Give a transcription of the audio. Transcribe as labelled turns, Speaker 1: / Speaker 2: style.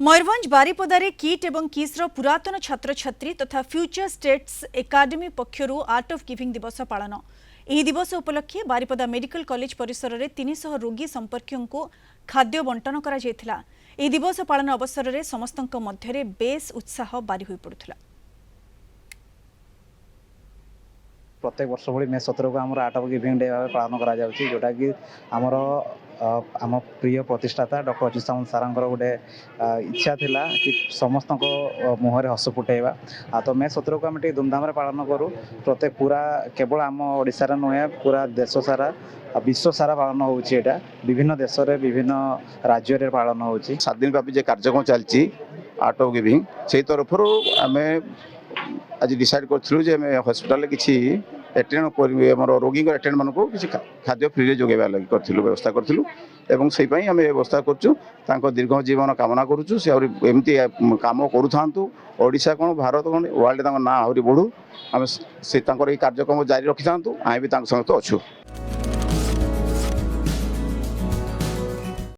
Speaker 1: Mayurbhanj बारिपदारे kit एवं किस्र पुरातन छात्र छात्री तथा फ्यूचर स्टेट्स एकाडेमी पक्षर आर्ट ऑफ गिविंग दिवस पालन। यह दिवस उपलक्षे बारिपदा मेडिकल कॉलेज परिसर में 300 रोगी संपर्कियों को खाद्य बंटन करा जायथिला। यह दिवस पालन अवसर में समस्त मध्य बेस उत्साह बारी होई पड़ुथिला।
Speaker 2: प्रत्येक वर्ष भली मे 17 को आम आर्ट ऑफ गिविंग डे भाव पालन करा जाउछि, जोटा कि आमर आम प्रिय प्रतिष्ठाता डॉक्टर अच्युत सामंत सारंकर गोटे इच्छा थिला कि समस्त मुहरे हस फुटेवा। तो मे 17 को आम धूमधाम पालन करूँ। प्रत्येक पूरा केवल आम ओडिशा नुहे पूरा देश सारा विश्व सारा पालन होउछि। विभिन्न देश में विभिन्न राज्य में पालन होउछि।
Speaker 3: 7 दिन व्यापी जो कार्यक्रम चलती आर्ट ऑफ गिविंग से तरफ आम आज डिसाइड करूँ हॉस्पिटल किसी एटेंड रोगी एटेंड मान को किसी खाद्य फ्री जोगेवा लगी करूँ व्यवस्था करूँ एवं से आम व्यवस्था करूँ दीर्घ जीवन कामना करुँ। से एमती कम करूँ ओडिशा कौन भारत कौन वर्ल्ड ना आहरी बढ़ू आम से कार्यक्रम जारी रखी था। आम भी संगे अच्छू।